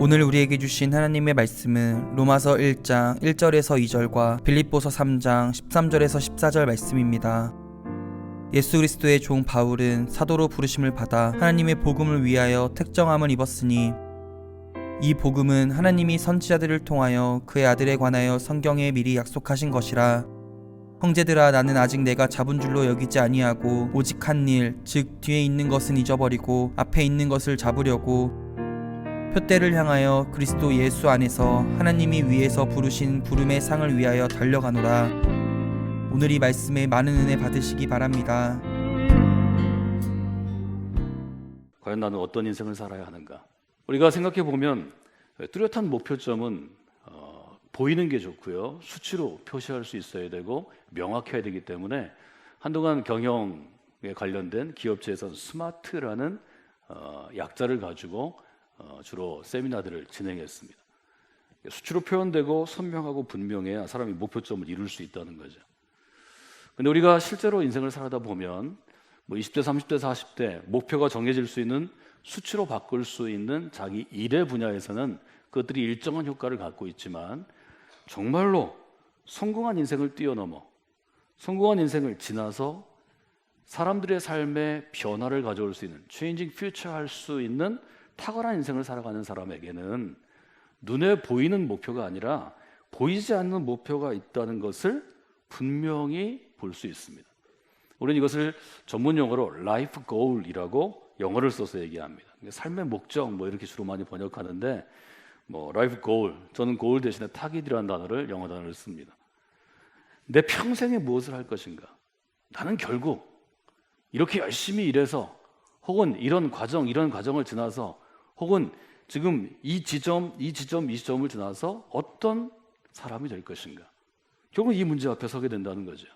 오늘 우리에게 주신 하나님의 말씀은 로마서 1장 1절에서 2절과 빌립보서 3장 13절에서 14절 말씀입니다. 예수 그리스도의 종 바울은 사도로 부르심을 받아 하나님의 복음을 위하여 택정함을 입었으니 이 복음은 하나님이 선지자들을 통하여 그의 아들에 관하여 성경에 미리 약속하신 것이라. 형제들아, 나는 아직 내가 잡은 줄로 여기지 아니하고 오직 한 일, 즉 뒤에 있는 것은 잊어버리고 앞에 있는 것을 잡으려고 표대를 향하여 그리스도 예수 안에서 하나님이 위에서 부르신 부름의 상을 위하여 달려가노라. 오늘 이 말씀에 많은 은혜 받으시기 바랍니다. 과연 나는 어떤 인생을 살아야 하는가? 우리가 생각해 보면 뚜렷한 목표점은 보이는 게 좋고요, 수치로 표시할 수 있어야 되고 명확해야 되기 때문에 한동안 경영에 관련된 기업체에서는 스마트라는 약자를 가지고 주로 세미나들을 진행했습니다. 수치로 표현되고 선명하고 분명해야 사람이 목표점을 이룰 수 있다는 거죠. 근데 우리가 실제로 인생을 살다 보면 20대, 30대, 40대 목표가 정해질 수 있는, 수치로 바꿀 수 있는 자기 일의 분야에서는 그것들이 일정한 효과를 갖고 있지만 정말로 성공한 인생을 뛰어넘어 성공한 인생을 지나서 사람들의 삶에 변화를 가져올 수 있는, 체인징 퓨처 할 수 있는 탁월한 인생을 살아가는 사람에게는 눈에 보이는 목표가 아니라 보이지 않는 목표가 있다는 것을 분명히 볼 수 있습니다. 우리는 이것을 전문 용어로 라이프 고울이라고 영어를 써서 얘기합니다. 삶의 목적 이렇게 주로 많이 번역하는데 라이프 고울, 저는 고울 대신에 타깃이라는 단어를, 영어 단어를 씁니다. 내 평생에 무엇을 할 것인가? 나는 결국 이렇게 열심히 일해서, 혹은 이런 과정을 지나서, 혹은 지금 이 지점을 지나서 어떤 사람이 될 것인가? 결국 이 문제 앞에 서게 된다는 거죠.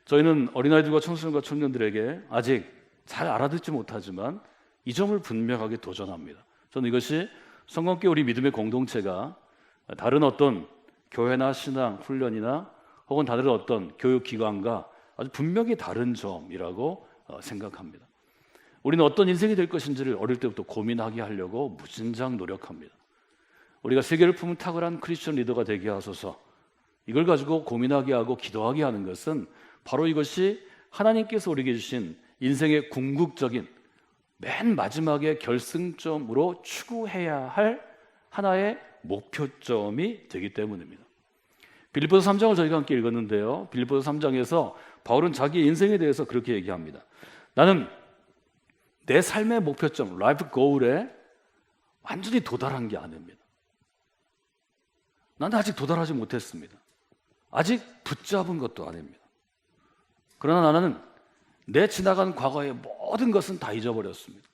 저희는 어린아이들과 청소년과 청년들에게 아직 잘 알아듣지 못하지만 이 점을 분명하게 도전합니다. 저는 이것이 성공교회 우리 믿음의 공동체가 다른 어떤 교회나 신앙 훈련이나 혹은 다른 어떤 교육기관과 아주 분명히 다른 점이라고 생각합니다. 우리는 어떤 인생이 될 것인지를 어릴 때부터 고민하게 하려고 무진장 노력합니다. 우리가 세계를 품은 탁월한 크리스천 리더가 되게 하소서, 이걸 가지고 고민하게 하고 기도하게 하는 것은 바로 이것이 하나님께서 우리에게 주신 인생의 궁극적인 맨 마지막에 결승점으로 추구해야 할 하나의 목표점이 되기 때문입니다. 빌립보서 3장을 저희가 함께 읽었는데요, 빌립보서 3장에서 바울은 자기 인생에 대해서 그렇게 얘기합니다. 나는 내 삶의 목표점, 라이프 고울에 완전히 도달한 게 아닙니다. 나는 아직 도달하지 못했습니다. 아직 붙잡은 것도 아닙니다. 그러나 나는 내 지나간 과거의 모든 것은 다 잊어버렸습니다.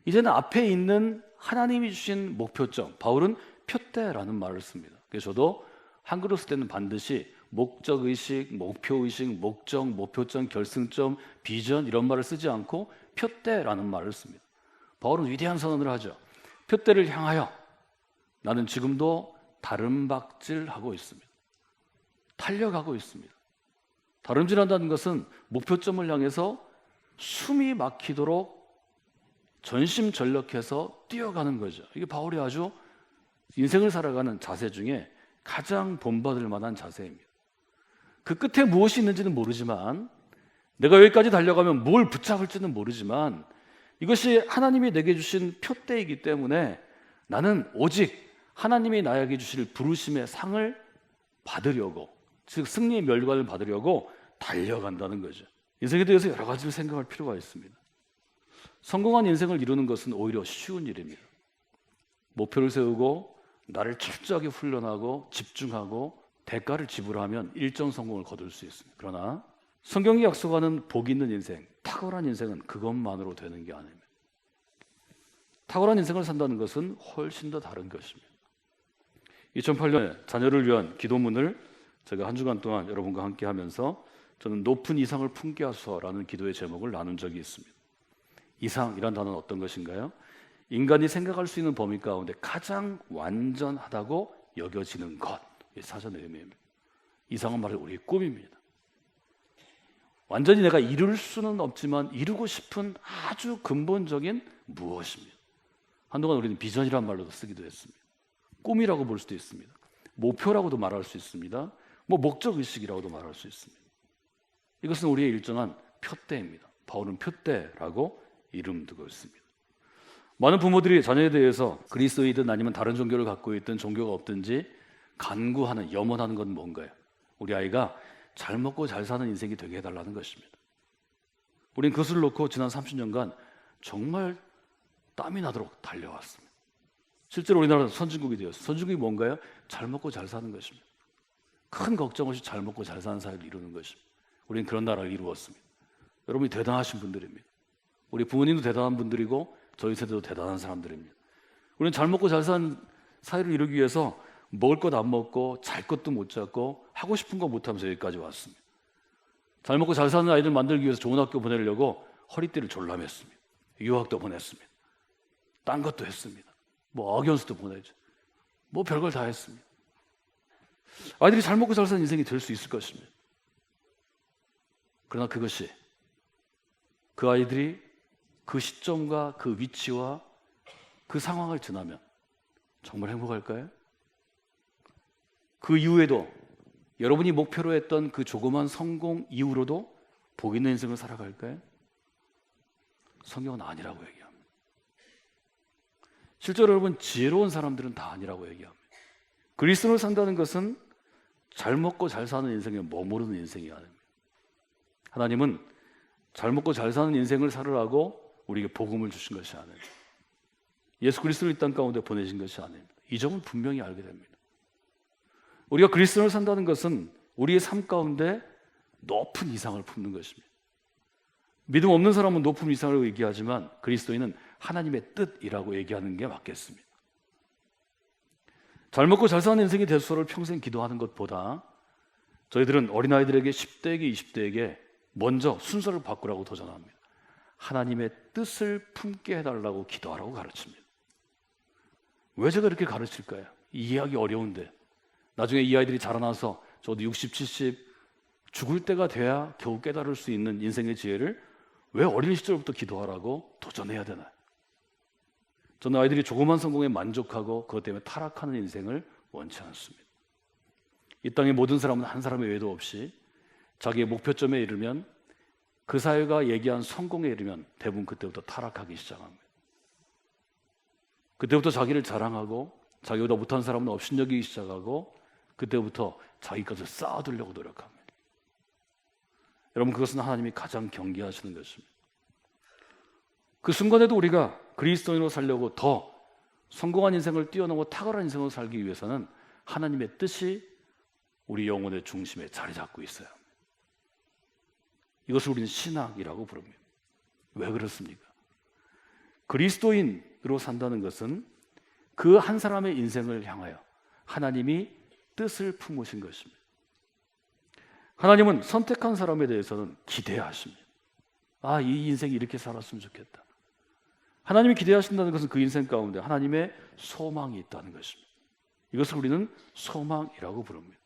이제는 앞에 있는 하나님이 주신 목표점, 바울은 표대라는 말을 씁니다. 그래서 저도 한글로 쓸 때는 반드시 목적의식, 목표의식, 목적, 목표점, 결승점, 비전 이런 말을 쓰지 않고 표대라는 말을 씁니다. 바울은 위대한 선언을 하죠. 표대를 향하여 나는 지금도 다름박질하고 있습니다. 달려가고 있습니다. 다름질한다는 것은 목표점을 향해서 숨이 막히도록 전심전력해서 뛰어가는 거죠. 이게 바울이 아주 인생을 살아가는 자세 중에 가장 본받을 만한 자세입니다. 그 끝에 무엇이 있는지는 모르지만, 내가 여기까지 달려가면 뭘 붙잡을지는 모르지만, 이것이 하나님이 내게 주신 표대이기 때문에 나는 오직 하나님이 나에게 주실 부르심의 상을 받으려고, 즉 승리의 멸관을 받으려고 달려간다는 거죠. 인생에 대해서 여러 가지를 생각할 필요가 있습니다. 성공한 인생을 이루는 것은 오히려 쉬운 일입니다. 목표를 세우고 나를 철저하게 훈련하고 집중하고 대가를 지불하면 일정 성공을 거둘 수 있습니다. 그러나 성경이 약속하는 복 있는 인생, 탁월한 인생은 그것만으로 되는 게 아닙니다. 탁월한 인생을 산다는 것은 훨씬 더 다른 것입니다. 2008년에 자녀를 위한 기도문을 제가 한 주간 동안 여러분과 함께 하면서 저는 높은 이상을 품게 하소서라는 기도의 제목을 나눈 적이 있습니다. 이상이란 단어는 어떤 것인가요? 인간이 생각할 수 있는 범위 가운데 가장 완전하다고 여겨지는 것, 사전의 의미입니다. 이상은 말해 우리의 꿈입니다. 완전히 내가 이룰 수는 없지만 이루고 싶은 아주 근본적인 무엇입니다. 한동안 우리는 비전이란 말로도 쓰기도 했습니다. 꿈이라고 볼 수도 있습니다. 목표라고도 말할 수 있습니다. 목적의식이라고도 말할 수 있습니다. 이것은 우리의 일정한 표대입니다. 바울은 표대라고 이름 두고 있습니다. 많은 부모들이 자녀에 대해서 그리스도이든 아니면 다른 종교를 갖고 있든 종교가 없든지 간구하는, 염원하는 건 뭔가요? 우리 아이가 잘 먹고 잘 사는 인생이 되게 해달라는 것입니다. 우린 그것을 놓고 지난 30년간 정말 땀이 나도록 달려왔습니다. 실제로 우리나라는 선진국이 되었어요. 선진국이 뭔가요? 잘 먹고 잘 사는 것입니다. 큰 걱정 없이 잘 먹고 잘 사는 사회를 이루는 것입니다. 우리는 그런 나라를 이루었습니다. 여러분이 대단하신 분들입니다. 우리 부모님도 대단한 분들이고 저희 세대도 대단한 사람들입니다. 우리는 잘 먹고 잘 사는 사회를 이루기 위해서 먹을 것 안 먹고 잘 것도 못 잡고 하고 싶은 거 못하면서 여기까지 왔습니다. 잘 먹고 잘 사는 아이들 만들기 위해서 좋은 학교 보내려고 허리띠를 졸라맸습니다. 유학도 보냈습니다. 딴 것도 했습니다. 어견수도 보내죠. 별걸 다 했습니다. 아이들이 잘 먹고 잘 사는 인생이 될 수 있을 것입니다. 그러나 그것이 그 아이들이 그 시점과 그 위치와 그 상황을 지나면 정말 행복할까요? 그 이후에도 여러분이 목표로 했던 그 조그만 성공 이후로도 복 있는 인생을 살아갈까요? 성경은 아니라고 얘기합니다. 실제로 여러분, 지혜로운 사람들은 다 아니라고 얘기합니다. 그리스도를 산다는 것은 잘 먹고 잘 사는 인생에 머무르는 인생이 아닙니다. 하나님은 잘 먹고 잘 사는 인생을 살으라고 우리에게 복음을 주신 것이 아닙니다. 예수 그리스도를 이 땅 가운데 보내신 것이 아닙니다. 이 점은 분명히 알게 됩니다. 우리가 그리스도를 산다는 것은 우리의 삶 가운데 높은 이상을 품는 것입니다. 믿음 없는 사람은 높은 이상을 얘기하지만 그리스도인은 하나님의 뜻이라고 얘기하는 게 맞겠습니다. 잘 먹고 잘 사는 인생이 되소서를 평생 기도하는 것보다 저희들은 어린아이들에게 10대에게 20대에게 먼저 순서를 바꾸라고 도전합니다. 하나님의 뜻을 품게 해달라고 기도하라고 가르칩니다. 왜 제가 이렇게 가르칠까요? 이해하기 어려운데 나중에 이 아이들이 자라나서 저도 60, 70 죽을 때가 돼야 겨우 깨달을 수 있는 인생의 지혜를 왜 어린 시절부터 기도하라고 도전해야 되나요? 저는 아이들이 조그만 성공에 만족하고 그것 때문에 타락하는 인생을 원치 않습니다. 이 땅의 모든 사람은 한 사람의 외도 없이 자기의 목표점에 이르면 그 사회가 얘기한 성공에 이르면 대부분 그때부터 타락하기 시작합니다. 그때부터 자기를 자랑하고 자기보다 못한 사람은 업신여기기 시작하고 그때부터 자기 것을 쌓아두려고 노력합니다. 여러분, 그것은 하나님이 가장 경계하시는 것입니다. 그 순간에도 우리가 그리스도인으로 살려고 더 성공한 인생을 뛰어넘어 탁월한 인생으로 살기 위해서는 하나님의 뜻이 우리 영혼의 중심에 자리 잡고 있어요. 이것을 우리는 신앙이라고 부릅니다. 왜 그렇습니까? 그리스도인으로 산다는 것은 그 한 사람의 인생을 향하여 하나님이 뜻을 품으신 것입니다. 하나님은 선택한 사람에 대해서는 기대하십니다. 이 인생이 이렇게 살았으면 좋겠다. 하나님이 기대하신다는 것은 그 인생 가운데 하나님의 소망이 있다는 것입니다. 이것을 우리는 소망이라고 부릅니다.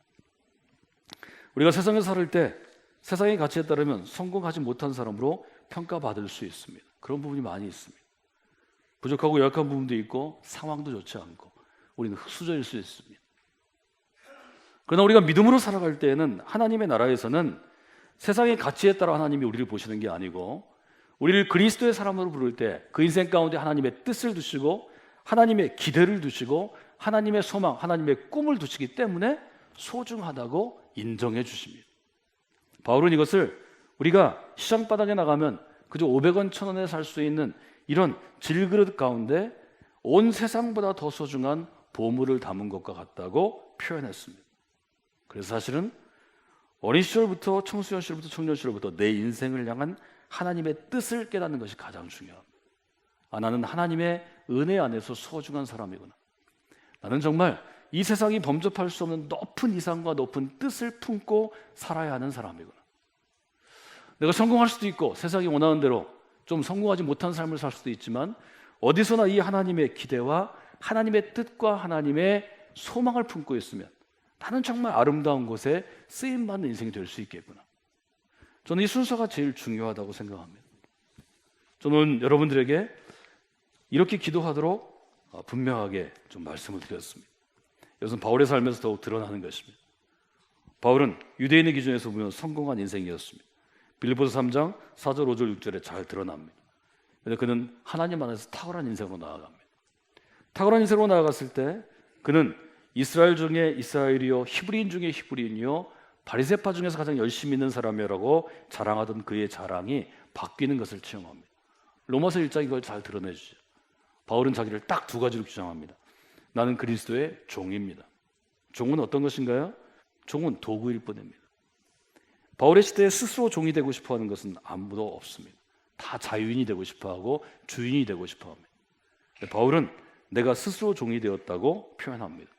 우리가 세상에 살을 때 세상의 가치에 따르면 성공하지 못한 사람으로 평가받을 수 있습니다. 그런 부분이 많이 있습니다. 부족하고 열악한 부분도 있고 상황도 좋지 않고 우리는 흙수저일 수 있습니다. 그러나 우리가 믿음으로 살아갈 때에는 하나님의 나라에서는 세상의 가치에 따라 하나님이 우리를 보시는 게 아니고 우리를 그리스도의 사람으로 부를 때 그 인생 가운데 하나님의 뜻을 두시고 하나님의 기대를 두시고 하나님의 소망, 하나님의 꿈을 두시기 때문에 소중하다고 인정해 주십니다. 바울은 이것을 우리가 시장바닥에 나가면 그저 500원, 1000원에 살 수 있는 이런 질그릇 가운데 온 세상보다 더 소중한 보물을 담은 것과 같다고 표현했습니다. 그래서 사실은 어린 시절부터 청소년 시절부터 청년 시절부터 내 인생을 향한 하나님의 뜻을 깨닫는 것이 가장 중요합니다. 나는 하나님의 은혜 안에서 소중한 사람이구나. 나는 정말 이 세상이 범접할 수 없는 높은 이상과 높은 뜻을 품고 살아야 하는 사람이구나. 내가 성공할 수도 있고 세상이 원하는 대로 좀 성공하지 못한 삶을 살 수도 있지만 어디서나 이 하나님의 기대와 하나님의 뜻과 하나님의 소망을 품고 있으면 나는 정말 아름다운 곳에 쓰임받는 인생이 될 수 있겠구나. 저는 이 순서가 제일 중요하다고 생각합니다. 저는 여러분들에게 이렇게 기도하도록 분명하게 좀 말씀을 드렸습니다. 이것은 바울의 삶에서 더욱 드러나는 것입니다. 바울은 유대인의 기준에서 보면 성공한 인생이었습니다. 빌립보서 3장 4절 5절 6절에 잘 드러납니다. 그런데 그는 하나님 안에서 탁월한 인생으로 나아갑니다. 탁월한 인생으로 나아갔을 때 그는 이스라엘 중에 이스라엘이요 히브리인 중에 히브리인이요 바리새파 중에서 가장 열심히 있는 사람이라고 자랑하던 그의 자랑이 바뀌는 것을 체험합니다. 로마서 1장이 그걸 잘 드러내주죠. 바울은 자기를 딱 두 가지로 주장합니다. 나는 그리스도의 종입니다. 종은 어떤 것인가요? 종은 도구일 뿐입니다. 바울의 시대에 스스로 종이 되고 싶어하는 것은 아무도 없습니다. 다 자유인이 되고 싶어하고 주인이 되고 싶어합니다. 바울은 내가 스스로 종이 되었다고 표현합니다.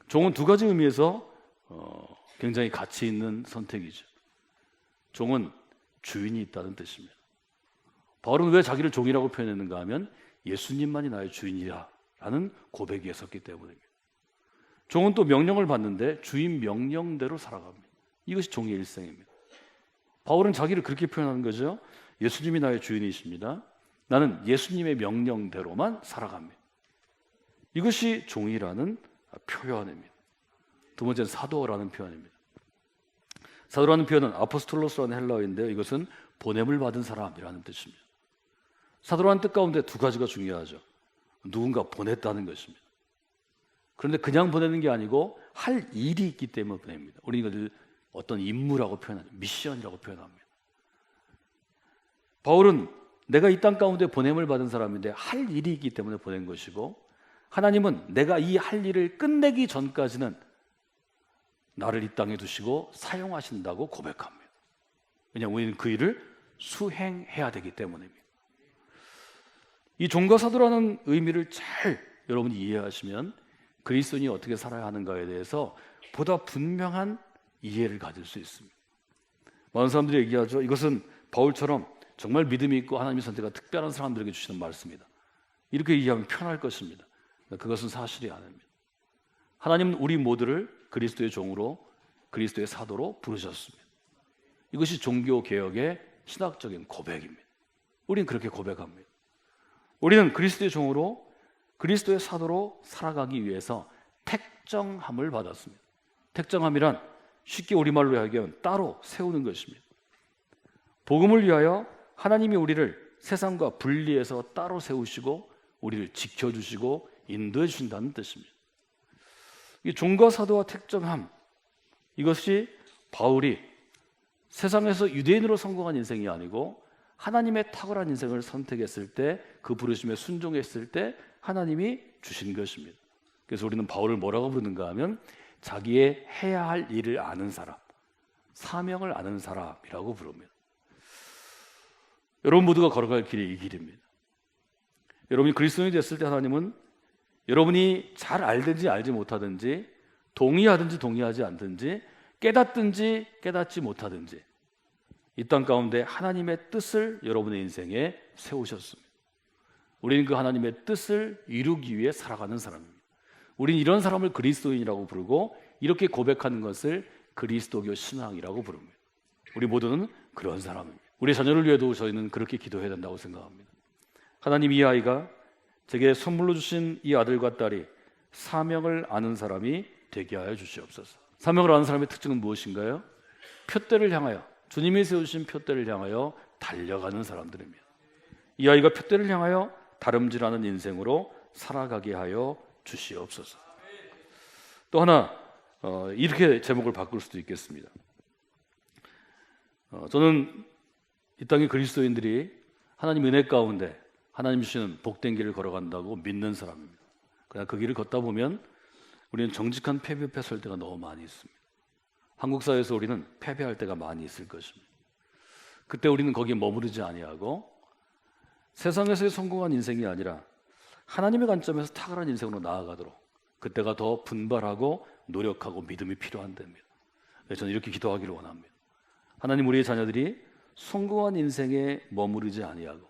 종은 두 가지 의미에서 굉장히 가치 있는 선택이죠. 종은 주인이 있다는 뜻입니다. 바울은 왜 자기를 종이라고 표현했는가 하면 예수님만이 나의 주인이라 라는 고백이 있었기 때문입니다. 종은 또 명령을 받는데 주인 명령대로 살아갑니다. 이것이 종의 일생입니다. 바울은 자기를 그렇게 표현하는 거죠. 예수님이 나의 주인이십니다. 나는 예수님의 명령대로만 살아갑니다. 이것이 종이라는 표현입니다. 두 번째는 사도라는 표현입니다. 사도라는 표현은 아포스톨로스라는 헬라어인데요. 이것은 보냄을 받은 사람이라는 뜻입니다. 사도라는 뜻 가운데 두 가지가 중요하죠. 누군가 보냈다는 것입니다. 그런데 그냥 보내는 게 아니고 할 일이 있기 때문에 보냅니다. 우리는 이것을 어떤 임무라고 표현하죠. 미션이라고 표현합니다. 바울은 내가 이 땅 가운데 보냄을 받은 사람인데 할 일이 있기 때문에 보낸 것이고, 하나님은 내가 이 할 일을 끝내기 전까지는 나를 이 땅에 두시고 사용하신다고 고백합니다. 왜냐하면 우리는 그 일을 수행해야 되기 때문입니다. 이 종과 사도라는 의미를 잘 여러분이 이해하시면 그리스도인이 어떻게 살아야 하는가에 대해서 보다 분명한 이해를 가질 수 있습니다. 많은 사람들이 얘기하죠. 이것은 바울처럼 정말 믿음이 있고 하나님의 선택가 특별한 사람들에게 주시는 말씀이다. 이렇게 이해하면 편할 것입니다. 그것은 사실이 아닙니다. 하나님은 우리 모두를 그리스도의 종으로, 그리스도의 사도로 부르셨습니다. 이것이 종교개혁의 신학적인 고백입니다. 우리는 그렇게 고백합니다. 우리는 그리스도의 종으로, 그리스도의 사도로 살아가기 위해서 택정함을 받았습니다. 택정함이란 쉽게 우리말로 이야기하면 따로 세우는 것입니다. 복음을 위하여 하나님이 우리를 세상과 분리해서 따로 세우시고 우리를 지켜주시고 인도해 주신다는 뜻입니다. 이 종과 사도와 택정함, 이것이 바울이 세상에서 유대인으로 성공한 인생이 아니고 하나님의 탁월한 인생을 선택했을 때, 그 부르심에 순종했을 때 하나님이 주신 것입니다. 그래서 우리는 바울을 뭐라고 부르는가 하면 자기의 해야 할 일을 아는 사람, 사명을 아는 사람이라고 부릅니다. 여러분 모두가 걸어갈 길이 이 길입니다. 여러분이 그리스도인이 됐을 때 하나님은 여러분이 잘 알든지 알지 못하든지, 동의하든지 동의하지 않든지, 깨닫든지 깨닫지 못하든지 이 땅 가운데 하나님의 뜻을 여러분의 인생에 세우셨습니다. 우리는 그 하나님의 뜻을 이루기 위해 살아가는 사람입니다. 우리는 이런 사람을 그리스도인이라고 부르고 이렇게 고백하는 것을 그리스도교 신앙이라고 부릅니다. 우리 모두는 그런 사람입니다. 우리 자녀를 위해도 저희는 그렇게 기도해야 된다고 생각합니다. 하나님, 이 아이가 제게 선물로 주신 이 아들과 딸이 사명을 아는 사람이 되게 하여 주시옵소서. 사명을 아는 사람의 특징은 무엇인가요? 표대를 향하여, 주님이 세우신 표대를 향하여 달려가는 사람들입니다. 이 아이가 표대를 향하여 다름질하는 인생으로 살아가게 하여 주시옵소서. 또 하나 이렇게 제목을 바꿀 수도 있겠습니다. 저는 이 땅의 그리스도인들이 하나님 은혜 가운데 하나님 주시는 복된 길을 걸어간다고 믿는 사람입니다. 그러나 그 길을 걷다 보면 우리는 정직한 패배 옆에 설 때가 너무 많이 있습니다. 한국 사회에서 우리는 패배할 때가 많이 있을 것입니다. 그때 우리는 거기에 머무르지 아니하고 세상에서의 성공한 인생이 아니라 하나님의 관점에서 탁월한 인생으로 나아가도록, 그때가 더 분발하고 노력하고 믿음이 필요한 때입니다. 저는 이렇게 기도하기를 원합니다. 하나님, 우리의 자녀들이 성공한 인생에 머무르지 아니하고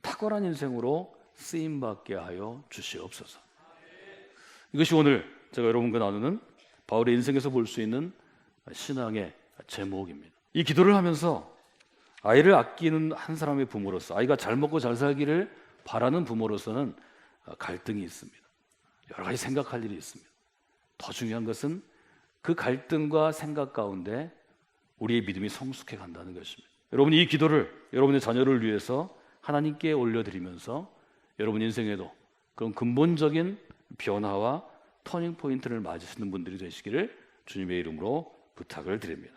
탁월한 인생으로 쓰임받게 하여 주시옵소서. 이것이 오늘 제가 여러분과 나누는 바울의 인생에서 볼 수 있는 신앙의 제목입니다. 이 기도를 하면서 아이를 아끼는 한 사람의 부모로서, 아이가 잘 먹고 잘 살기를 바라는 부모로서는 갈등이 있습니다. 여러 가지 생각할 일이 있습니다. 더 중요한 것은 그 갈등과 생각 가운데 우리의 믿음이 성숙해 간다는 것입니다. 여러분이 이 기도를 여러분의 자녀를 위해서 하나님께 올려드리면서 여러분 인생에도 그런 근본적인 변화와 터닝 포인트를 맞으시는 분들이 되시기를 주님의 이름으로 부탁을 드립니다.